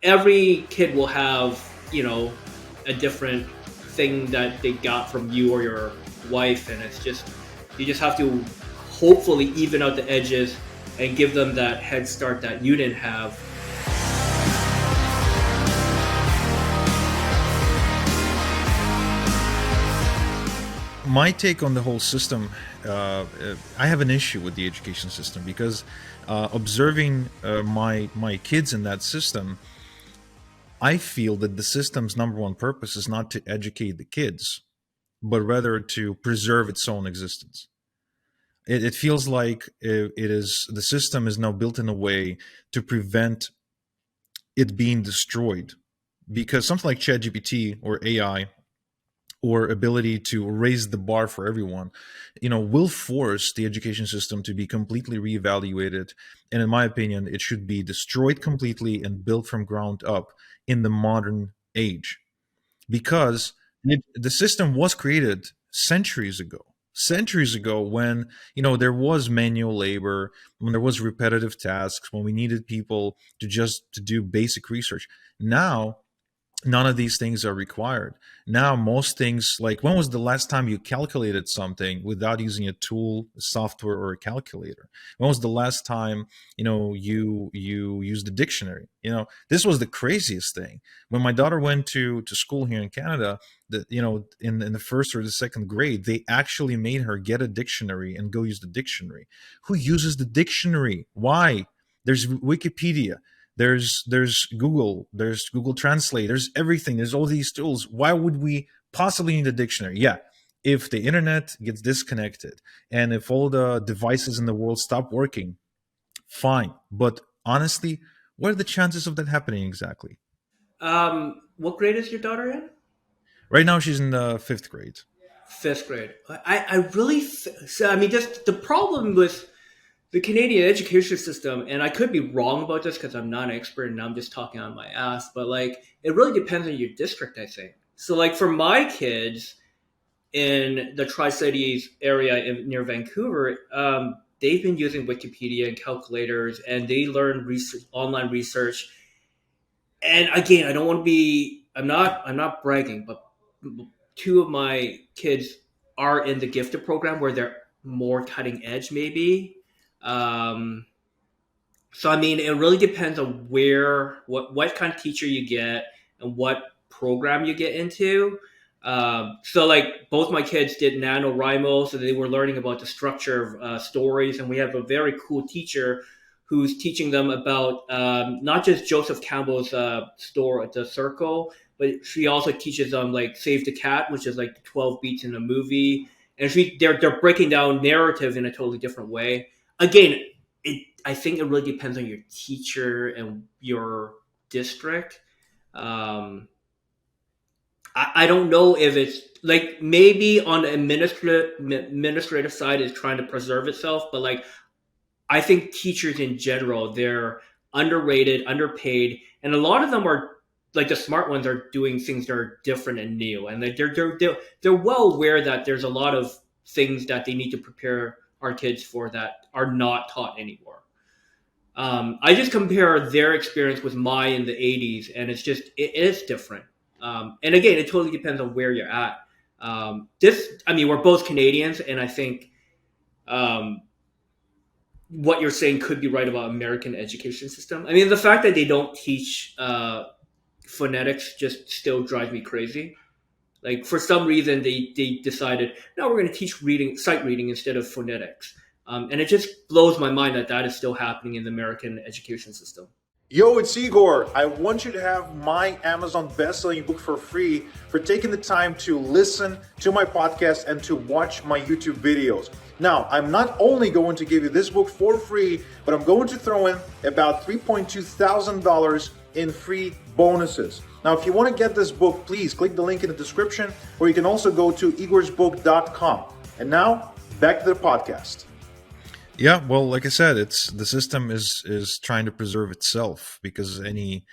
every kid will have, a different thing that they got from you or your wife, and it's just you just have to hopefully even out the edges and give them that head start that you didn't have. My take on the whole system, I have an issue with the education system because observing my kids in that system, I feel that the system's number one purpose is not to educate the kids, but rather to preserve its own existence. It feels like it is the system is now built in a way to prevent it being destroyed, because something like ChatGPT or AI or ability to raise the bar for everyone, will force the education system to be completely reevaluated. And in my opinion, it should be destroyed completely and built from ground up in the modern age, because the system was created centuries ago when there was manual labor, when there was repetitive tasks, when we needed people to do basic research. Now none of these things are required. Now most things, like when was the last time you calculated something without using a tool, a software, or a calculator? When was the last time you used a dictionary? This was the craziest thing. When my daughter went to school here in Canada, in the first or the second grade, they actually made her get a dictionary and go use the dictionary. Who uses the dictionary? Why? There's Wikipedia, there's Google Translate, there's everything, there's all these tools. Why would we possibly need a dictionary? Yeah, if the internet gets disconnected and if all the devices in the world stop working, fine. But honestly, what are the chances of that happening exactly? What grade is your daughter in? Right now she's in the fifth grade. Fifth grade. I really so I mean, just the problem with the Canadian education system, and I could be wrong about this because I'm not an expert and I'm just talking on my ass, but like it really depends on your district, I think. So like for my kids in the Tri-Cities area near Vancouver, they've been using Wikipedia and calculators, and they learn research, online research. And again, I don't want to be. I'm not bragging, but two of my kids are in the gifted program where they're more cutting edge, maybe. Um, so I mean, it really depends on what kind of teacher you get and what program you get into. So like both my kids did NaNoWriMo, so they were learning about the structure of stories, and we have a very cool teacher who's teaching them about not just Joseph Campbell's store at the Circle, but she also teaches them like Save the Cat, which is like the 12 beats in a movie, and they're breaking down narrative in a totally different way. Again, I think it really depends on your teacher and your district. Um, I don't know if it's like maybe on the administrative side is trying to preserve itself, but like I think teachers in general, they're underrated, underpaid, and a lot of them are like the smart ones are doing things that are different and new, and they're well aware that there's a lot of things that they need to prepare our kids for that are not taught anymore. I just compare their experience with mine in the '80s, and it is different. And again, it totally depends on where you're at. I mean, we're both Canadians, and I think um, what you're saying could be right about American education system. I mean, the fact that they don't teach phonetics just still drives me crazy. Like for some reason, they decided no, we're going to teach sight reading instead of phonetics, and it just blows my mind that that is still happening in the American education system. Yo, it's Igor. I want you to have my Amazon best-selling book for free for taking the time to listen to my podcast and to watch my YouTube videos. Now, I'm not only going to give you this book for free, but I'm going to throw in about $3.2 thousand in free bonuses. Now, if you want to get this book, please click the link in the description, or you can also go to igorsbook.com. And now, back to the podcast. Yeah, well, like I said, it's the system is trying to preserve itself, because any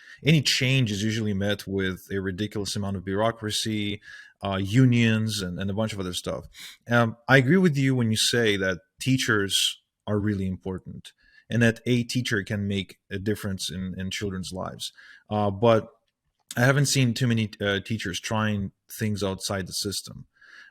change is usually met with a ridiculous amount of bureaucracy, unions, and a bunch of other stuff. I agree with you when you say that teachers are really important, and that a teacher can make a difference in children's lives. But I haven't seen too many teachers trying things outside the system.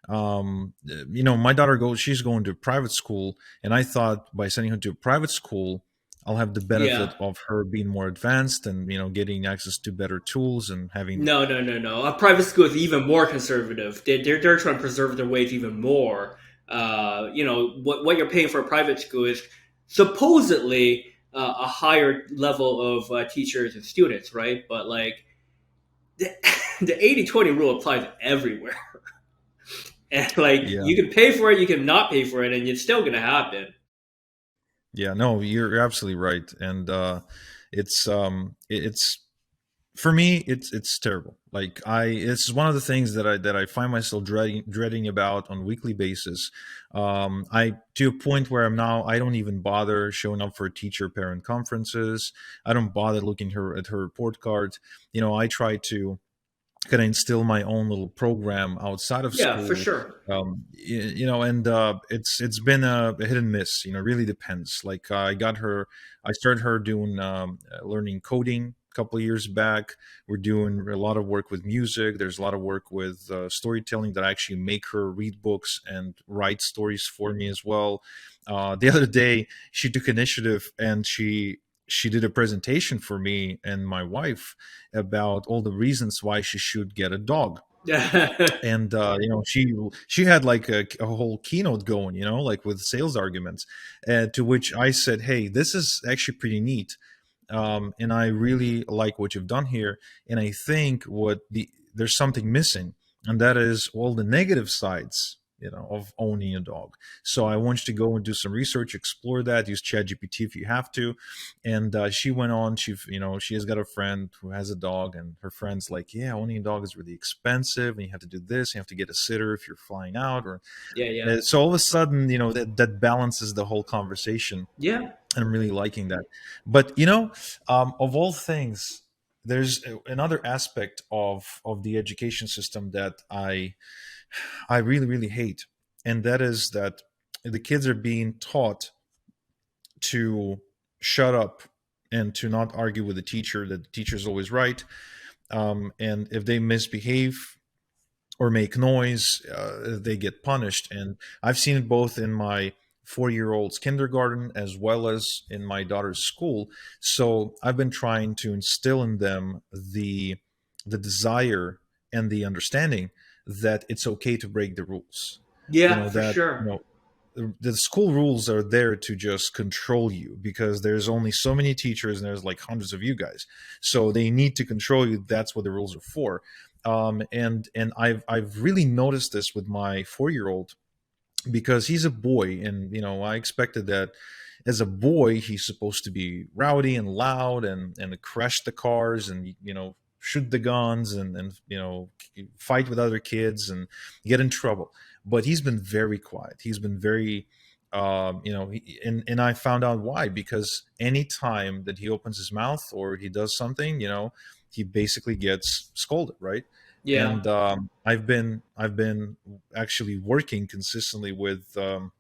My daughter goes, she's going to private school, and I thought by sending her to a private school, I'll have the Yeah. benefit of her being more advanced and getting access to better tools and having. No, no, no, no. A private school is even more conservative. They're trying to preserve their ways even more. What you're paying for a private school is supposedly a higher level of teachers and students, right? But like the, the 80-20 rule applies everywhere. And like Yeah, you can pay for it, you can not pay for it, and it's still gonna happen. yeah, no, you're absolutely right, and it's for me, it's terrible. Like it's one of the things that I find myself dreading about on a weekly basis. I to a point where I don't even bother showing up for teacher parent conferences. I don't bother looking at her report card. I try to kind of instill my own little program outside of Yeah, for school. sure. And it's been a hit and miss. Really depends. Like I started her doing learning coding a couple of years back. We're doing a lot of work with music. There's a lot of work with storytelling that I actually make her read books and write stories for me as well. The other day, she took initiative and she did a presentation for me and my wife about all the reasons why she should get a dog. Yeah, And she had like a whole keynote going, like with sales arguments, to which I said, hey, this is actually pretty neat, and I really like what you've done here. And I think there's something missing, and that is all the negative sides, of owning a dog. So I want you to go and do some research, explore that, use ChatGPT if you have to. And she went on. She has got a friend who has a dog, and her friend's like, yeah, owning a dog is really expensive, and you have to do this, you have to get a sitter if you're flying out, or yeah, so all of a sudden, that balances the whole conversation. yeah. I'm really liking that. But of all things, there's another aspect of the education system that I really really hate, and that is that the kids are being taught to shut up and to not argue with the teacher. That the teacher is always right, and if they misbehave or make noise, they get punished. And I've seen it both in my 4 year old's kindergarten as well as in my daughter's school. So I've been trying to instill in them the desire and the understanding that it's okay to break the rules. Yeah, for That sure. the school rules are there to just control you because there's only so many teachers and there's like hundreds of you guys, so they need to control you. That's what the rules are for. And I've really noticed this with my 4 year old because he's a boy, and I expected that as a boy he's supposed to be rowdy and loud and crash the cars and shoot the guns and fight with other kids and get in trouble. But he's been very quiet. He's been very and I found out why, because anytime that he opens his mouth or he does something, he basically gets scolded, right? Yeah, And I've been actually working consistently with the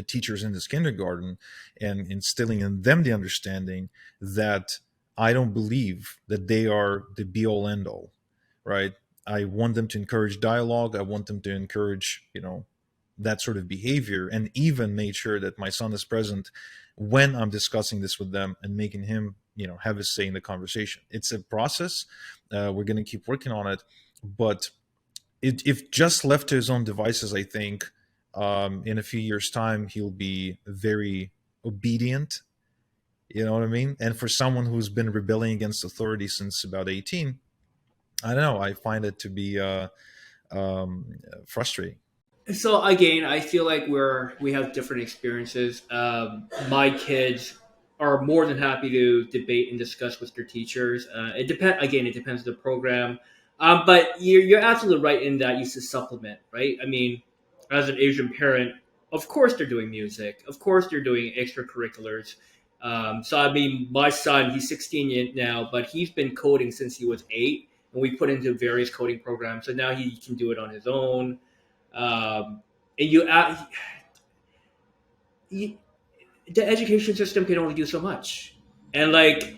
teachers in this kindergarten and instilling in them the understanding that I don't believe that they are the be all end all, right? I want them to encourage dialogue. I want them to encourage, that sort of behavior, and even made sure that my son is present when I'm discussing this with them and making him, have his say in the conversation. It's a process. We're going to keep working on it, but if just left to his own devices, I think in a few years' time he'll be very obedient. You know what I mean? And for someone who's been rebelling against authority since about 18, I don't know. I find it to be frustrating. so again, I feel like we have different experiences. My kids are more than happy to debate and discuss with their teachers. It depend again. It depends on the program, but you're absolutely right in that you should supplement. Right? I mean, as an Asian parent, of course they're doing music. Of course they're doing extracurriculars. So I mean, my son, he's 16 now, but he's been coding since he was 8, and we put into various coding programs. So now he can do it on his own. Um, and you the education system can only do so much. And like,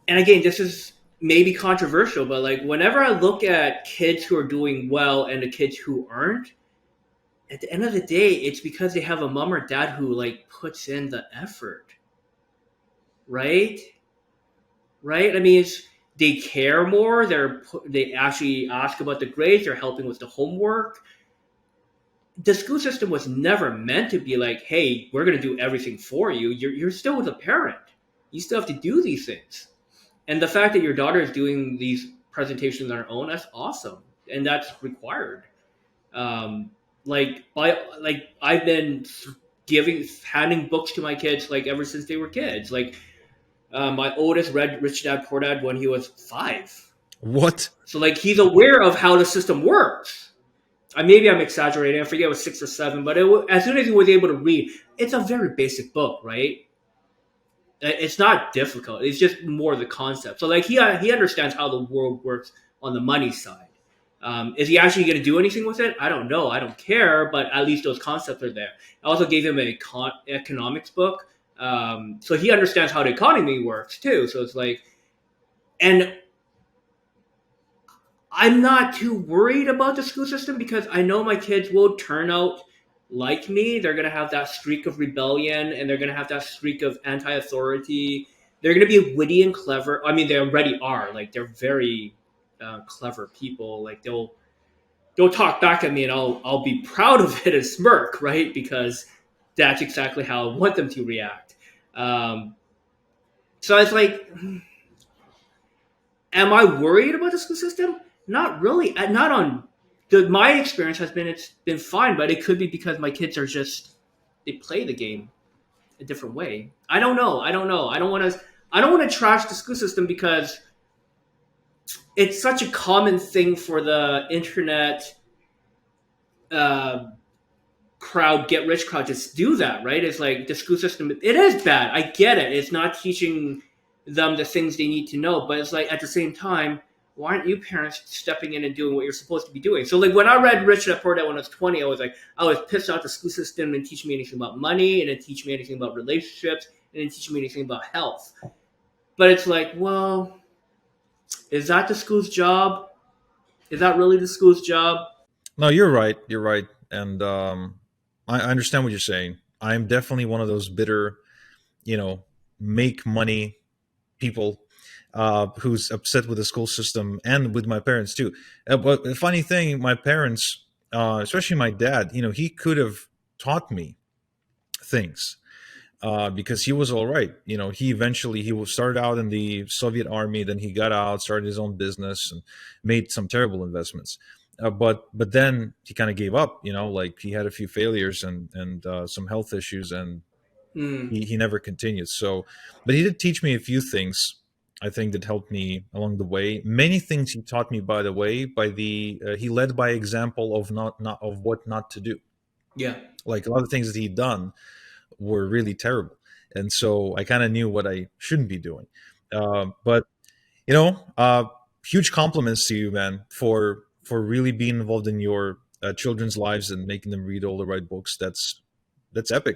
and again, this is maybe controversial, but like whenever I look at kids who are doing well and the kids who aren't, at the end of the day, it's because they have a mom or dad who like puts in the effort, right? Right? I mean, it's they care more. They actually ask about the grades. They're helping with the homework. The school system was never meant to be like, hey, we're going to do everything for you. You're still with a parent. You still have to do these things. And the fact that your daughter is doing these presentations on her own, that's awesome. And that's required. Um, like I've been handing books to my kids like ever since they were kids. Like my oldest read Rich Dad Poor Dad when he was 5. What? So like he's aware of how the system works. Maybe I'm exaggerating. I forget it was 6 or 7, but as soon as he was able to read, it's a very basic book, right? It's not difficult. It's just more the concept. So like he understands how the world works on the money side. Is he actually going to do anything with it? I don't know. I don't care. But at least those concepts are there. I also gave him an economics book, so he understands how the economy works too. So it's like, and I'm not too worried about the school system because I know my kids will turn out like me. They're going to have that streak of rebellion and they're going to have that streak of anti authority. They're going to be witty and clever. I mean, they already are. Like, they're very clever people. Like, they'll talk back at me and I'll be proud of it and smirk, right? Because that's exactly how I want them to react. So it's like, am I worried about the school system? Not really. Not on my experience has been it's been fine, but it could be because my kids are just they play the game a different way. I don't know. I don't know. I don't want to trash the school system because it's such a common thing for the internet uh, crowd, get rich crowd, just do that, right? It's like the school system. It is bad. I get it. It's not teaching them the things they need to know, but it's like at the same time, why aren't you parents stepping in and doing what you're supposed to be doing? So like when I read Rich Dad Poor Dad when I was 20, I was pissed off the school system and teach me anything about money and didn't teach me anything about relationships and didn't teach me anything about health. But it's like, well, is that the school's job? Is that really the school's job? No, you're right. You're right. And I understand what you're saying. I'm definitely one of those bitter, you know, make money people who's upset with the school system and with my parents too. But the funny thing, my parents, especially my dad, he could have taught me things because he was all right. He started out in the Soviet army, then he got out, started his own business, and made some terrible investments. But then he kind of gave up. Like he had a few failures and some health issues, and Hmm. he never continued. So, but he did teach me a few things. I think that helped me along the way. Many things he taught me, by the way, he led by example of not of what not to do. Yeah. Like a lot of things that he'd done were really terrible, and so I kind of knew what I shouldn't be doing. But you know, uh, huge compliments to you, man, for really being involved in your children's lives and making them read all the right books. That's epic.